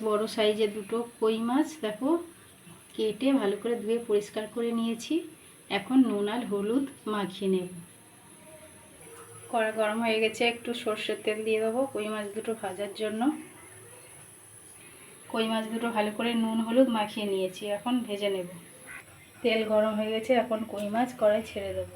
বড় সাইজের দুটো কই মাছ দেখো কেটে ভালো করে ধুয়ে পরিষ্কার করে নিয়েছি। এখন নুন আর হলুদ মাখিয়ে নেব। কড়া গরম হয়ে গেছে, একটু সর্ষের তেল দিয়ে দেবো কই মাছ দুটো ভাজার জন্য। কই মাছ দুটো ভালো করে নুন হলুদ মাখিয়ে নিয়েছি, এখন ভেজে নেব। তেল গরম হয়ে গেছে, এখন কই মাছ কড়াই ছেড়ে দেবো।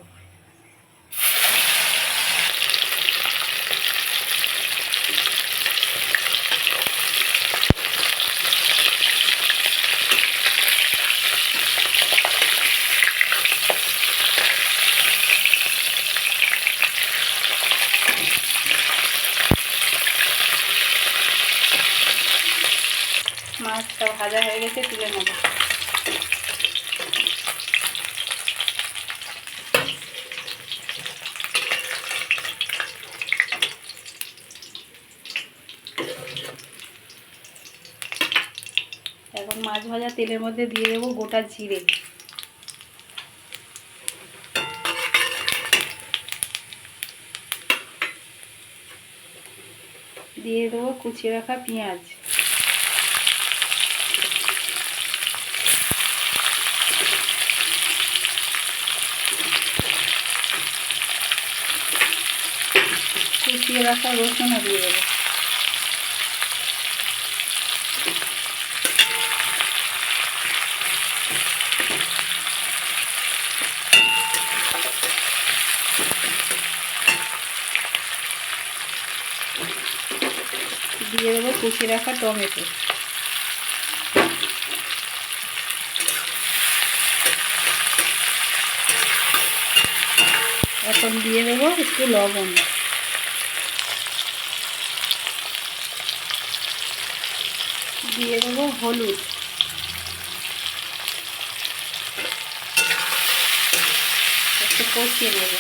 মাছটা ভাজা হয়ে গেছে, তুলে নেব। এখন মাছ ভাজা তেলের মধ্যে দিয়ে দেবো গোটা জিরে, দিয়ে দেবো কুচিয়ে রাখা পেঁয়াজ, কুচিয়ে রাখা রসুনও দিয়ে দেবো। দিয়ে দেবো কুচিয়ে রাখা টমেটো, এখন দিয়ে দেবো একটু লবণ, দিয়ে দেবো হলুদ, একটু কষিয়ে নেব।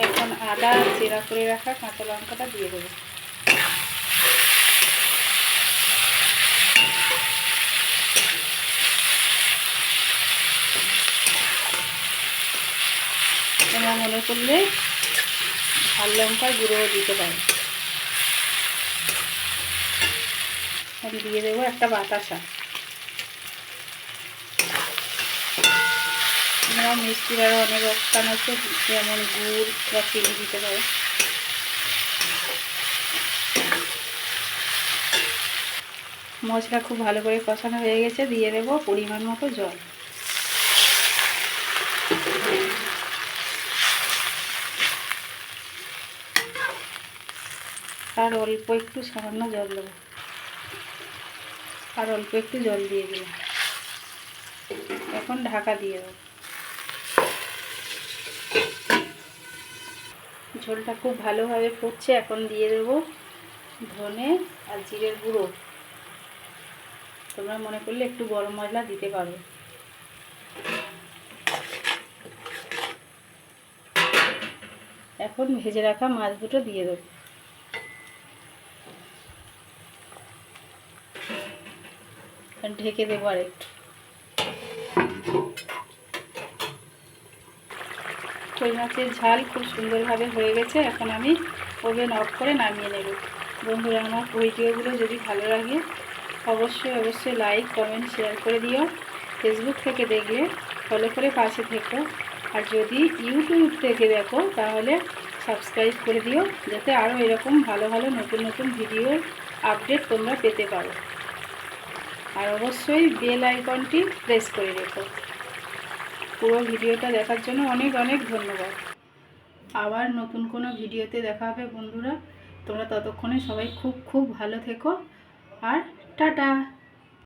এখন আদা চেরা করে রাখা কাঁচা লঙ্কাটা দিয়ে দেবো। তোমরা মনে করলে ঝাল লঙ্কার গুঁড়োও দিতে পারো। আমি দিয়ে দেবো একটা বাতাসা। তোমরা মিষ্টির আরও অনেক অপশান আছে, যেমন গুড় বা চিনি দিতে পারো। মশলা খুব ভালো করে কষানো হয়ে গেছে, দিয়ে দেবো পরিমাণ মতো জল। আর অল্প একটু সামান্য জল দেবো, আর অল্প একটু জল দিয়ে দিলাম। এখন ঢাকা দিয়ে দেবো। ঝোলটা খুব ভালোভাবে ফুটছে, এখন দিয়ে দেবো ধনে আর জিরের গুঁড়ো। তোমরা মনে করলে একটু গরম মশলা দিতে পারো। এখন ভেজে রাখা মাছ দুটো দিয়ে দেবো। ঢেকে দেবো আর একটু। কই মাছের ঝাল খুব সুন্দরভাবে হয়ে গেছে, এখন আমি ওভেন অফ করে নামিয়ে নেব। বন্ধুরা, আমার ভিডিওগুলো যদি ভালো লাগে অবশ্যই লাইক কমেন্ট শেয়ার করে দিও। ফেসবুক থেকে দেখলে ফলো করে পাশে থেকো, আর যদি ইউটিউব থেকে দেখো তাহলে সাবস্ক্রাইব করে দিও, যাতে আরও এরকম ভালো ভালো নতুন ভিডিওর আপডেট তোমরা পেতে পারো। আর অবশ্যই বেল আইকনটি প্রেস করে রেখো। পুরো ভিডিওটা দেখার জন্য অনেক ধন্যবাদ। আবার নতুন কোনো ভিডিওতে দেখা হবে বন্ধুরা। তোমরা ততক্ষণে সবাই খুব ভালো থেকো, আর টাটা।